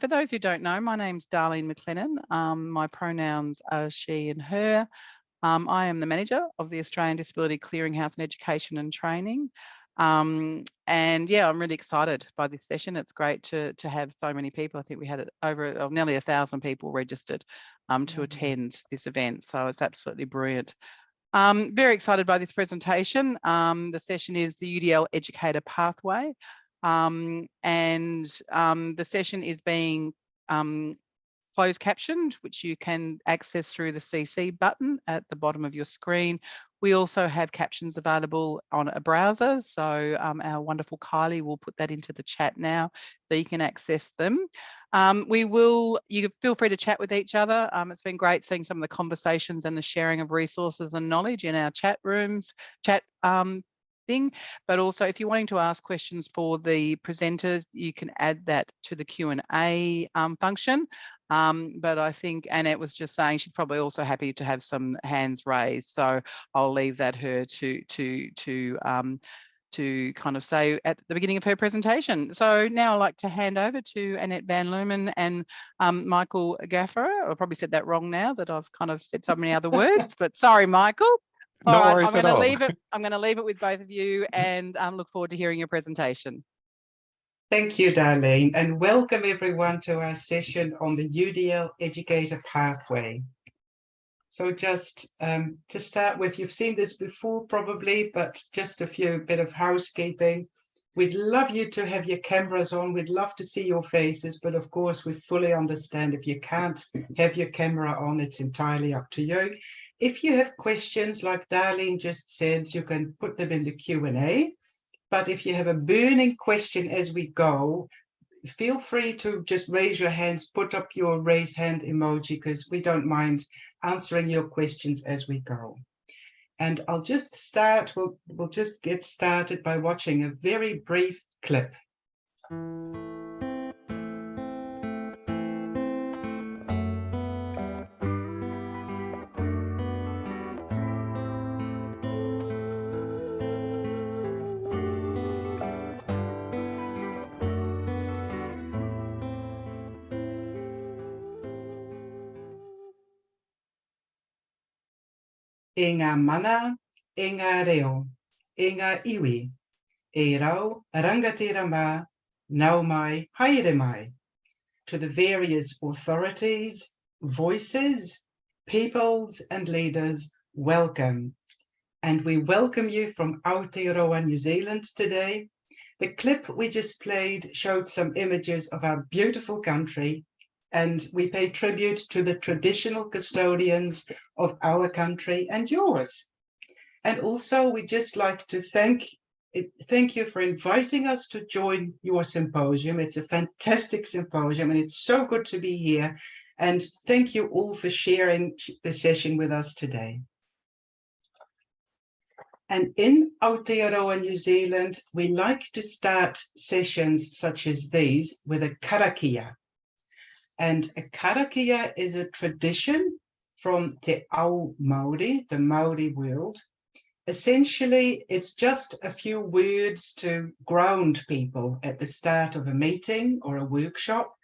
For those who don't know, my name's Darlene McLennan. My pronouns are she and her. I am the manager of the Australian Disability Clearinghouse in Education and Training. And yeah, I'm really excited by this session. It's great to have so many people. I think we had over nearly 1,000 people registered to attend this event. So it's absolutely brilliant. Very excited by this presentation. The session is the UDL Educator Pathway. The session is being closed captioned, which you can access through the CC button at the bottom of your screen. We also have captions available on a browser. So our wonderful Kylie will put that into the chat now so you can access them. You feel free to chat with each other. It's been great seeing some of the conversations and the sharing of resources and knowledge in our chat rooms, thing. But also if you're wanting to ask questions for the presenters, you can add that to the Q&A function. But I think Annette was just saying she's probably also happy to have some hands raised. So I'll leave that her to kind of say at the beginning of her presentation. So now I'd like to hand over to Annette van Lumen and Michael Gaffer. I probably said that wrong now that I've kind of said so many other words, but sorry, Michael. No worries at all. I'm going to leave it with both of you and look forward to hearing your presentation. Thank you, Darlene, and welcome everyone to our session on the UDL Educator Pathway. So just to start with, you've seen this before probably, but just a bit of housekeeping. We'd love you to have your cameras on. We'd love to see your faces, but of course we fully understand if you can't have your camera on, it's entirely up to you. If you have questions, like Darlene just said, you can put them in the Q&A. But if you have a burning question as we go, feel free to just raise your hands, put up your raised hand emoji, because we don't mind answering your questions as we go. And I'll just start, we'll just get started by watching a very brief clip. E ngā mana, e ngā reo, e ngā iwi, e rau, rangatira mā, nau mai, haere mai. To the various authorities, voices, peoples and leaders, welcome. And we welcome you from Aotearoa, New Zealand today. The clip we just played showed some images of our beautiful country, and we pay tribute to the traditional custodians of our country and yours. And also we'd just like to thank you for inviting us to join your symposium. It's a fantastic symposium and it's so good to be here. And thank you all for sharing the session with us today. And in Aotearoa, New Zealand, we like to start sessions such as these with a karakia. And a karakia is a tradition from Te Ao Māori, the Māori world. Essentially, it's just a few words to ground people at the start of a meeting or a workshop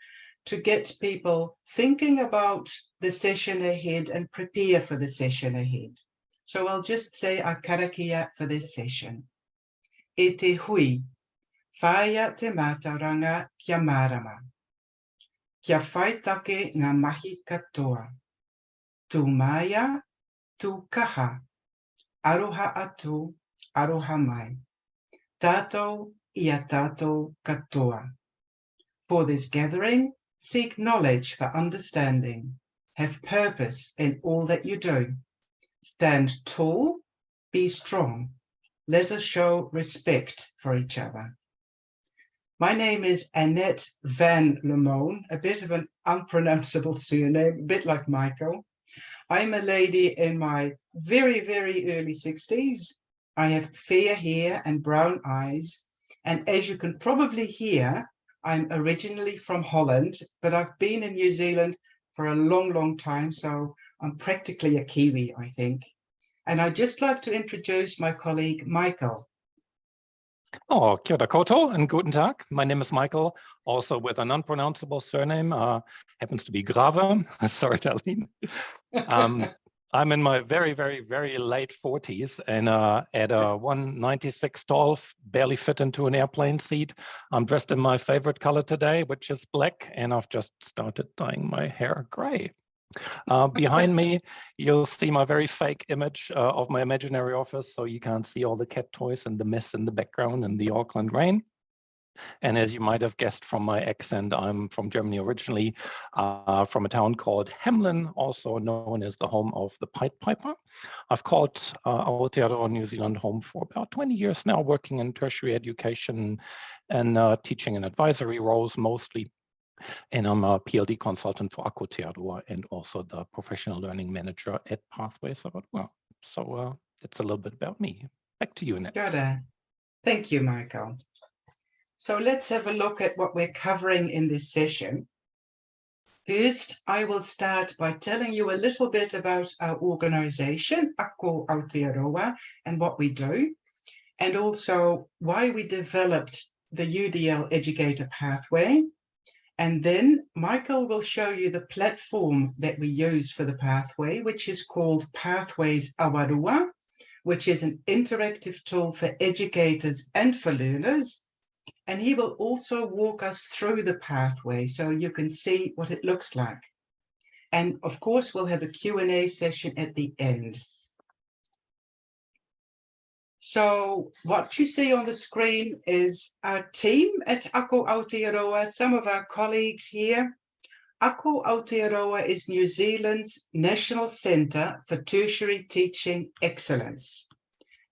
to get people thinking about the session ahead and prepare for the session ahead. So I'll just say a karakia for this session. E te hui, whaia te mātauranga kia mārama. Kia whaitake ngā mahi katoa. Tū māia, tū kaha. Aroha atu, aroha mai. Tātou ia tātou katoa. For this gathering, seek knowledge for understanding. Have purpose in all that you do. Stand tall, be strong. Let us show respect for each other. My name is Annette van Lamoen, a bit of an unpronounceable surname, a bit like Michael. I'm a lady in my very, very early 60s. I have fair hair and brown eyes. And as you can probably hear, I'm originally from Holland, but I've been in New Zealand for a long, long time. So I'm practically a Kiwi, I think. And I'd just like to introduce my colleague, Michael. Oh, kia ora koutou and guten tag. My name is Michael, also with an unpronounceable surname, happens to be Grawe. Sorry, Darlene. I'm in my very, very, very late 40s and at a 196 tall, barely fit into an airplane seat. I'm dressed in my favorite color today, which is black, and I've just started dyeing my hair gray. Behind me, you'll see my very fake image of my imaginary office, so you can't see all the cat toys and the mess in the background and the Auckland rain. And as you might have guessed from my accent, I'm from Germany originally, from a town called Hamelin, also known as the home of the Pied Piper. I've called Aotearoa, New Zealand home for about 20 years now, working in tertiary education and teaching and advisory roles mostly. And I'm a PLD consultant for Aotearoa and also the professional learning manager at Pathways Aotearoa. So that's a little bit about me. Back to you, Annette. Good. Thank you, Michael. So let's have a look at what we're covering in this session. First, I will start by telling you a little bit about our organization, Ako Aotearoa, and what we do, and also why we developed the UDL Educator Pathway. And then Michael will show you the platform that we use for the pathway, which is called Pathways Awarua, which is an interactive tool for educators and for learners. And he will also walk us through the pathway so you can see what it looks like. And of course, we'll have a Q&A session at the end. So what you see on the screen is our team at Ako Aotearoa, some of our colleagues here. Ako Aotearoa is New Zealand's National Centre for Tertiary Teaching Excellence.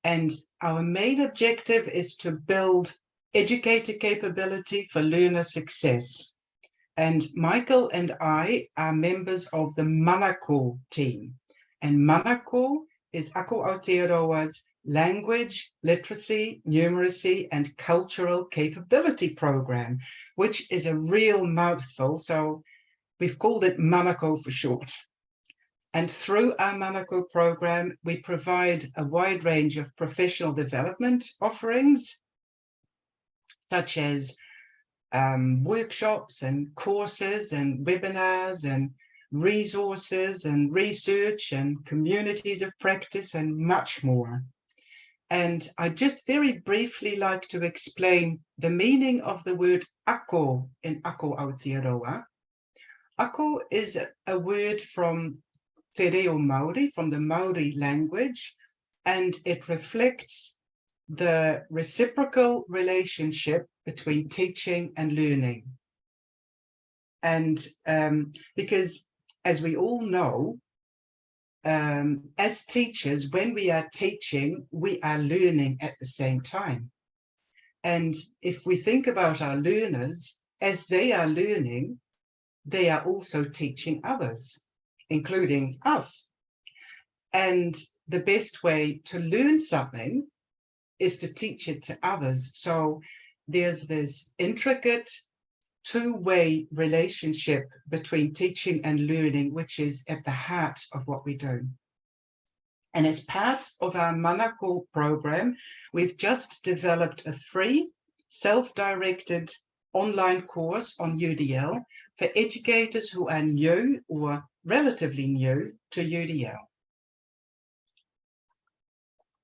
And our main objective is to build educator capability for learner success. And Michael and I are members of the Manako team. And Manako is Ako Aotearoa's Language, Literacy, Numeracy, and Cultural Capability Program, which is a real mouthful, so we've called it Manako for short. And through our Manako program, we provide a wide range of professional development offerings, such as workshops and courses and webinars and resources and research and communities of practice and much more. And I'd just very briefly like to explain the meaning of the word ako in Ako Aotearoa. Ako is a word from Te Reo Māori, from the Maori language, and it reflects the reciprocal relationship between teaching and learning. And because, as we all know, as teachers, when we are teaching, we are learning at the same time. And if we think about our learners, as they are learning, they are also teaching others, including us. And the best way to learn something is to teach it to others. So there's this intricate two-way relationship between teaching and learning, which is at the heart of what we do. And as part of our Manako program, we've just developed a free, self-directed online course on UDL for educators who are new or relatively new to UDL.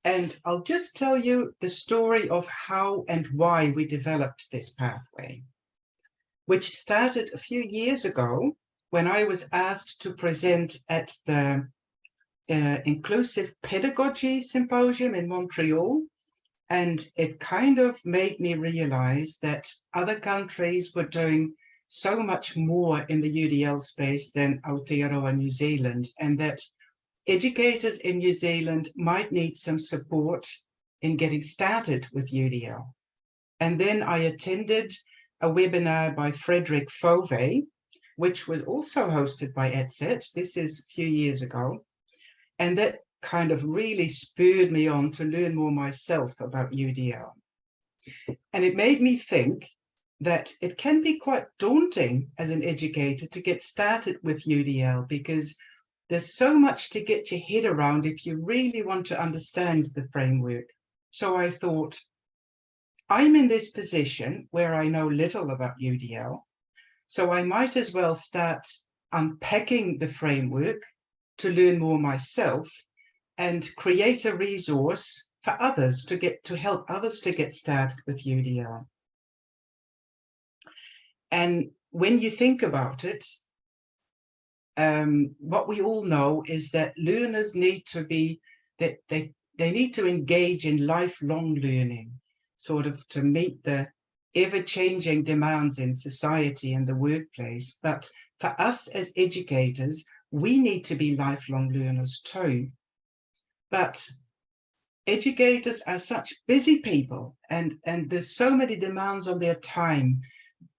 And I'll just tell you the story of how and why we developed this pathway, which started a few years ago when I was asked to present at the Inclusive Pedagogy Symposium in Montreal. And it kind of made me realize that other countries were doing so much more in the UDL space than Aotearoa New Zealand, and that educators in New Zealand might need some support in getting started with UDL. And then I attended a webinar by Frederick Fove, which was also hosted by ADCET. This is a few years ago. And that kind of really spurred me on to learn more myself about UDL. And it made me think that it can be quite daunting as an educator to get started with UDL, because there's so much to get your head around if you really want to understand the framework. So I thought, I'm in this position where I know little about UDL, so I might as well start unpacking the framework to learn more myself and create a resource for others to help others to get started with UDL. And when you think about it, what we all know is that learners need to be, that they need to engage in lifelong learning, sort of to meet the ever-changing demands in society and the workplace. But for us as educators, we need to be lifelong learners too. But educators are such busy people, and there's so many demands on their time.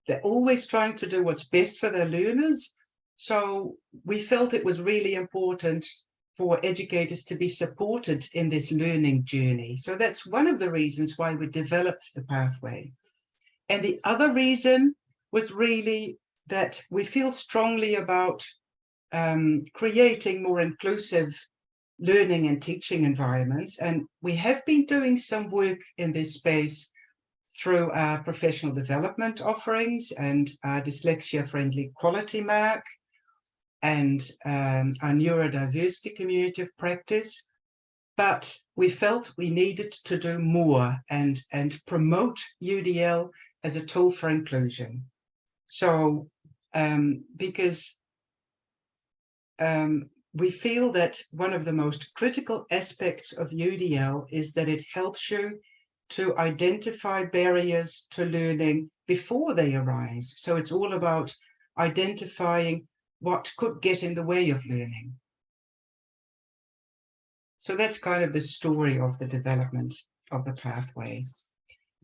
They're always trying to do what's best for their learners. So we felt it was really important for educators to be supported in this learning journey. So that's one of the reasons why we developed the pathway. And the other reason was really that we feel strongly about creating more inclusive learning and teaching environments. And we have been doing some work in this space through our professional development offerings and our dyslexia-friendly quality mark and our neurodiversity community of practice. But we felt we needed to do more and promote UDL as a tool for inclusion. So because we feel that one of the most critical aspects of UDL is that it helps you to identify barriers to learning before they arise. So it's all about identifying what could get in the way of learning. So that's kind of the story of the development of the pathway.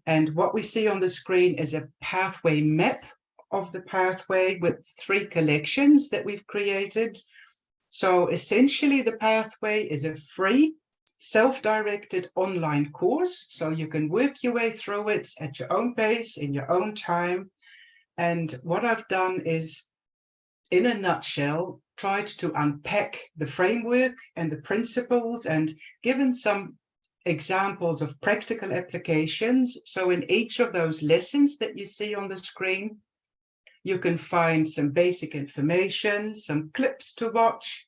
And what we see on the screen is a pathway map of the pathway with 3 collections that we've created. So essentially the pathway is a free self-directed online course, so you can work your way through it at your own pace, in your own time. And what I've done is, in a nutshell, tried to unpack the framework and the principles and given some examples of practical applications. So in each of those lessons that you see on the screen, you can find some basic information, some clips to watch,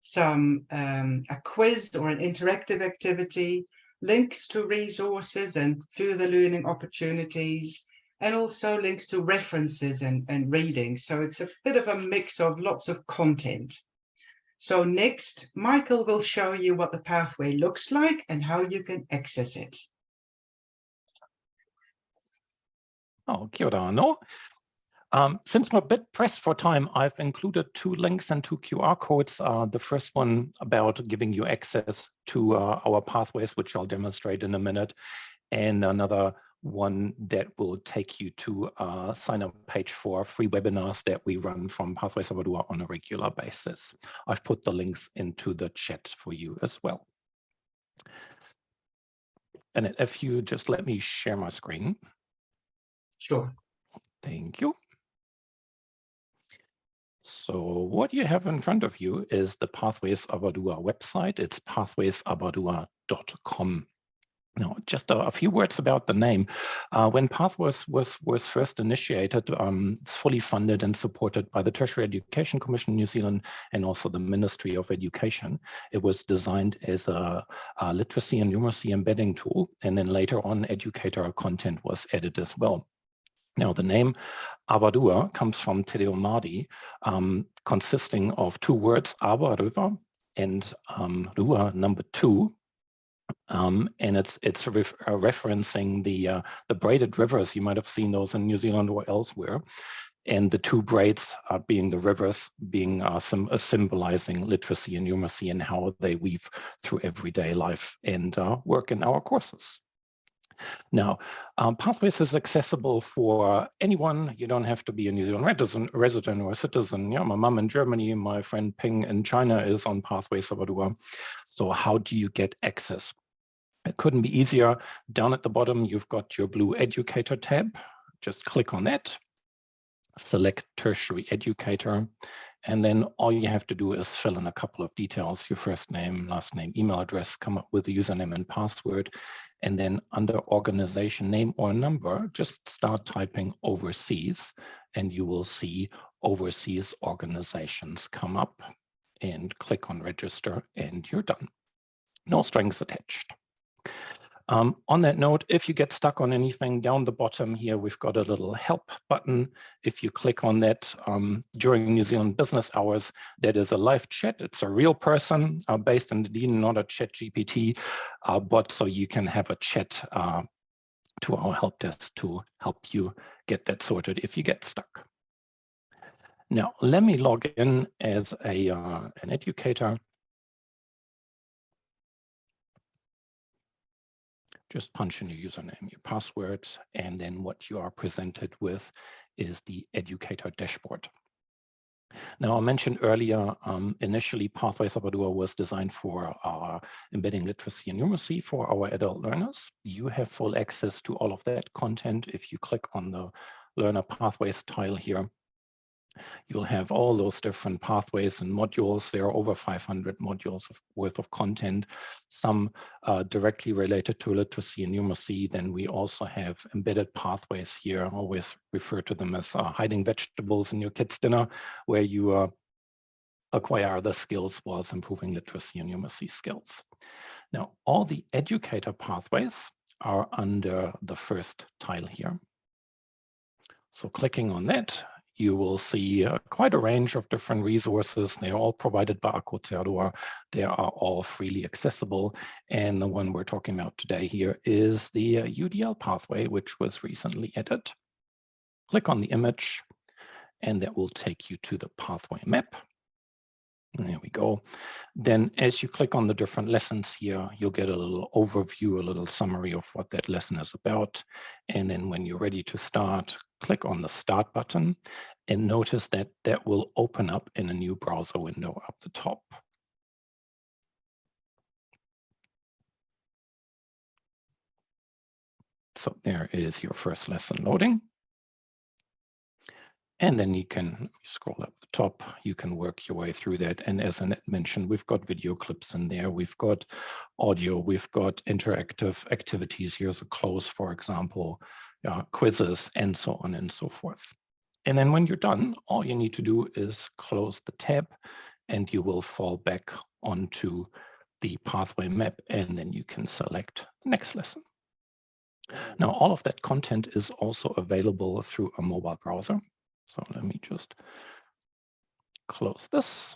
some a quiz or an interactive activity, links to resources and further learning opportunities, and also links to references and reading. So it's a bit of a mix of lots of content. So next, Michael will show you what the pathway looks like and how you can access it. Oh, kia ora anō. Since we're a bit pressed for time, I've included 2 links and 2 QR codes. The first one about giving you access to our pathways, which I'll demonstrate in a minute, and another one that will take you to a sign-up page for free webinars that we run from Pathways Aotearoa on a regular basis. I've put the links into the chat for you as well. And if you just let me share my screen. Sure. Thank you. So what you have in front of you is the Pathways Aotearoa website. It's pathwaysaotearoa.com. Now, just a few words about the name. When Pathways was first initiated, it's fully funded and supported by the Tertiary Education Commission New Zealand and also the Ministry of Education. It was designed as a literacy and numeracy embedding tool, and then later on educator content was added as well. Now, the name Aotearoa comes from Te Reo Māori, consisting of 2 words, awa, river, and rua, number 2. And it's referencing the braided rivers. You might have seen those in New Zealand or elsewhere. And the 2 braids being the rivers, being symbolizing literacy and numeracy and how they weave through everyday life and work in our courses. Now, Pathways is accessible for anyone. You don't have to be a New Zealand resident or a citizen. Yeah, my mum in Germany, my friend Ping in China is on Pathways Aotearoa. So how do you get access? It couldn't be easier. Down at the bottom, you've got your blue Educator tab. Just click on that. Select Tertiary Educator. And then all you have to do is fill in a couple of details, your first name, last name, email address, come up with a username and password. And then under organization name or number, just start typing overseas, and you will see overseas organizations come up, and click on register, and you're done. No strings attached. On that note, if you get stuck on anything, down the bottom here, we've got a little help button. If you click on that during New Zealand business hours, that is a live chat. It's a real person based in Dunedin, not a chat GPT bot, so you can have a chat to our help desk to help you get that sorted if you get stuck. Now, let me log in as an educator. Just punch in your username, your password, and then what you are presented with is the educator dashboard. Now, I mentioned earlier, initially Pathways Aotearoa was designed for embedding literacy and numeracy for our adult learners. You have full access to all of that content. If you click on the Learner Pathways tile here, you'll have all those different pathways and modules. There are over 500 modules worth of content, some directly related to literacy and numeracy. Then we also have embedded pathways here. I always refer to them as hiding vegetables in your kid's dinner, where you acquire the skills whilst improving literacy and numeracy skills. Now, all the educator pathways are under the first tile here. So clicking on that, you will see quite a range of different resources. They are all provided by Aotearoa. They are all freely accessible. And the one we're talking about today here is the UDL pathway, which was recently added. Click on the image, and that will take you to the pathway map. And there we go. Then as you click on the different lessons here, you'll get a little overview, a little summary of what that lesson is about. And then when you're ready to start, click on the Start button, and notice that that will open up in a new browser window up the top. So there is your first lesson loading. And then you can scroll up the top, you can work your way through that. And as Annette mentioned, we've got video clips in there, we've got audio, we've got interactive activities. Here's a close, for example, quizzes, and so on and so forth. And then when you're done, all you need to do is close the tab, and you will fall back onto the pathway map, and then you can select the next lesson. Now, all of that content is also available through a mobile browser. So let me just close this.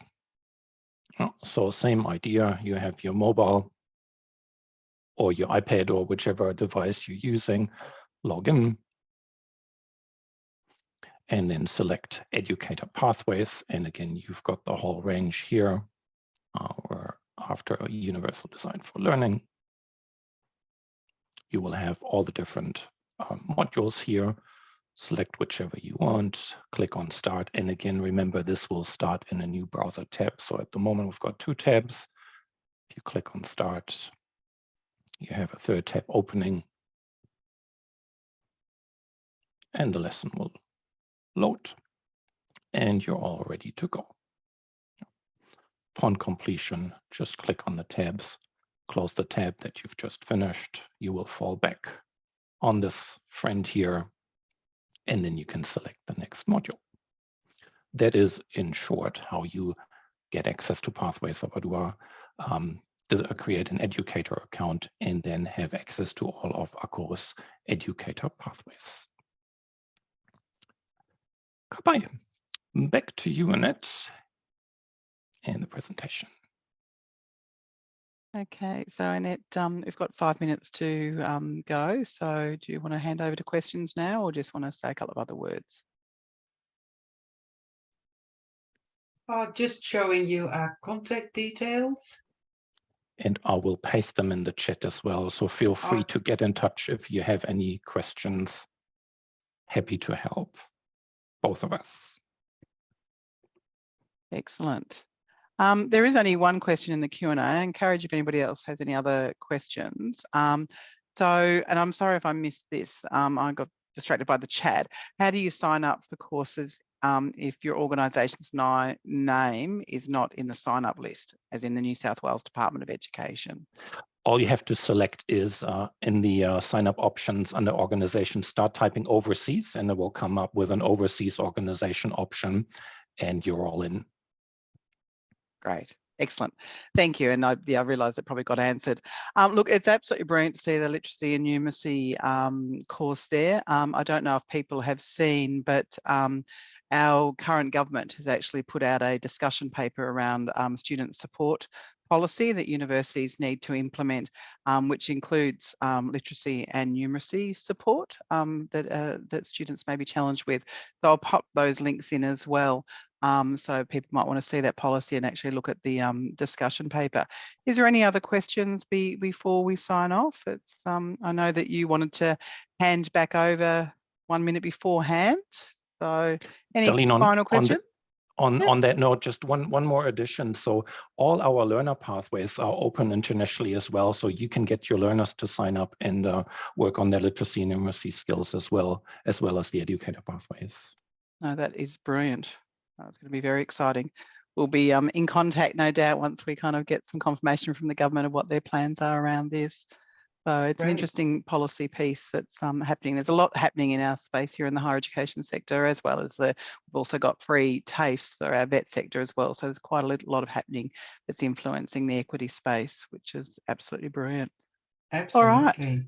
So same idea, you have your mobile or your iPad or whichever device you're using, log in, and then select Educator Pathways. And again, you've got the whole range here. We're after a universal design for learning. You will have all the different modules here. Select whichever you want, click on Start. And again, remember, this will start in a new browser tab. So at the moment, we've got 2 tabs. If you click on Start, you have a 3rd tab opening, and the lesson will load, and you're all ready to go. Upon completion, just click on the tabs, close the tab that you've just finished. You will fall back on this friend here, and then you can select the next module. That is, in short, how you get access to Pathways Aotearoa, create an educator account, and then have access to all of ACO's educator pathways. Goodbye. Back to you, Annette, and the presentation. Okay, so Annette, we've got 5 minutes to go. So do you want to hand over to questions now, or just want to say a couple of other words? Just showing you our contact details. And I will paste them in the chat as well. So feel free to get in touch if you have any questions. Happy to help, both of us. Excellent. There is only one question in the Q&A. I encourage if anybody else has any other questions. And I'm sorry if I missed this. I got distracted by the chat. How do you sign up for courses if your organisation's name is not in the sign-up list, as in the New South Wales Department of Education. All you have to select is in the sign-up options under organization, start typing overseas, and it will come up with an overseas organization option, and you're all in. Great. Excellent. Thank you. And I realised it probably got answered. Look, it's absolutely brilliant to see the literacy and numeracy course there. I don't know if people have seen, but our current government has actually put out a discussion paper around student support policy that universities need to implement, which includes literacy and numeracy support that students may be challenged with. So I'll pop those links in as well. So people might want to see that policy and actually look at the discussion paper. Is there any other questions before we sign off? It's I know that you wanted to hand back over 1 minute beforehand. So any Darlene, final question? On that note, just one more addition. So all our learner pathways are open internationally as well. So you can get your learners to sign up and work on their literacy and numeracy skills as well as the educator pathways. No, that is brilliant. It's going to be very exciting. We'll be in contact, no doubt, once we kind of get some confirmation from the government of what their plans are around this. So it's an interesting policy piece that's happening. There's a lot happening in our space here in the higher education sector, as well as we've also got free TAFE for our vet sector as well. So there's quite a lot of happening that's influencing the equity space, which is absolutely brilliant. Absolutely. All right.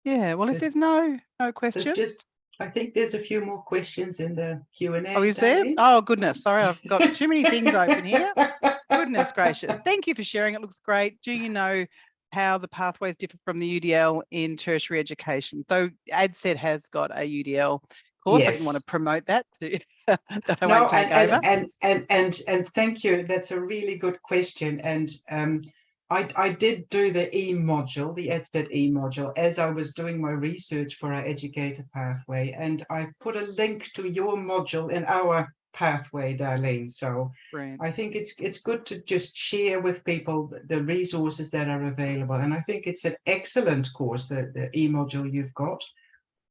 Yeah. Well, if there's no questions. I think there's a few more questions in the Q&A. Oh, is there? Oh, goodness. Sorry, I've got too many things open here. Goodness gracious. Thank you for sharing. It looks great. Do you know how the pathways differ from the UDL in tertiary education? So ADCET has got a UDL course. Yes. I didn't want to promote that that I won't take over. And thank you. That's a really good question. And I did do the E module, the ADCET E module, as I was doing my research for our educator pathway. And I've put a link to your module in our pathway, Darlene. So brilliant. I think it's good to just share with people the resources that are available. And I think it's an excellent course, the E module you've got.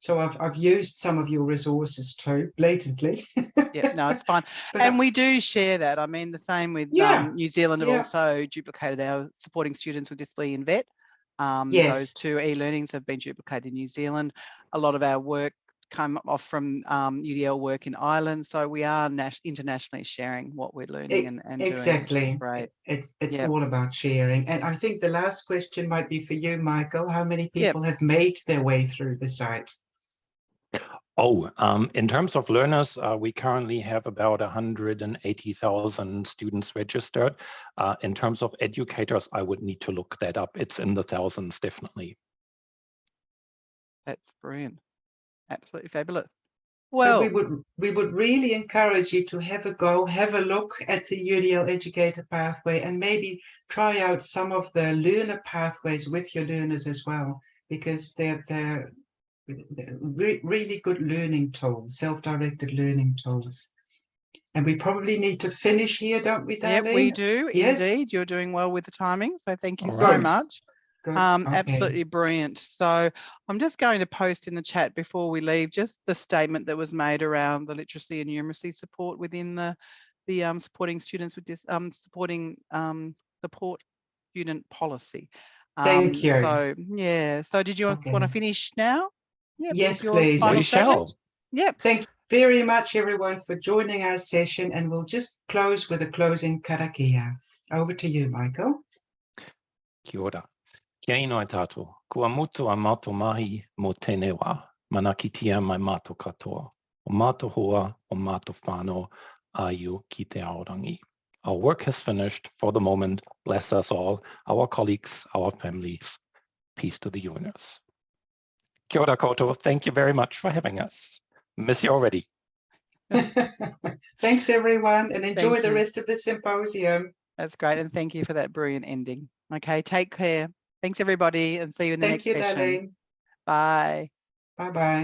So I've used some of your resources too, blatantly. Yeah, no, it's fine. And we do share that. I mean, the same with New Zealand have also duplicated our supporting students with disability in vet. Yes. Those two e-learnings have been duplicated in New Zealand. A lot of our work came off from UDL work in Ireland. So we are internationally sharing what we're learning and exactly. doing. Exactly. It's all about sharing. And I think the last question might be for you, Michael. How many people have made their way through the site? Oh, in terms of learners, we currently have about 180,000 students registered. In terms of educators, I would need to look that up. It's in the thousands, definitely. That's brilliant. Absolutely fabulous. Well, so we would really encourage you to have a go, have a look at the UDL Educator Pathway, and maybe try out some of the learner pathways with your learners as well, because they're really good learning tools, self-directed learning tools. And we probably need to finish here, don't we, Darlene? Yeah, we do. Yes. Indeed. You're doing well with the timing. So thank you so much. Good. Absolutely brilliant. So I'm just going to post in the chat before we leave just the statement that was made around the literacy and numeracy support within the supporting students with this support student policy. Thank you. So yeah. So did you want to finish now? Yep, yes, please. We shall. Yep. Thank you very much, everyone, for joining our session, and we'll just close with a closing karakia. Over to you, Michael. Kia ora. Kia ino e tātou. Kua mutu a mātou mahi mo tēnei wā. Mana ki tia mai mātou katoa. O mātou hoa, o mātou whānau, aiu ki te aorangi. Our work has finished for the moment. Bless us all, our colleagues, our families. Peace to the universe. Kia ora koutou. Thank you very much for having us. Miss you already. Thanks, everyone, and enjoy the rest of the symposium. That's great, and thank you for that brilliant ending. Okay, take care. Thanks, everybody, and see you in the next session. Thank you, Darlene. Bye. Bye-bye.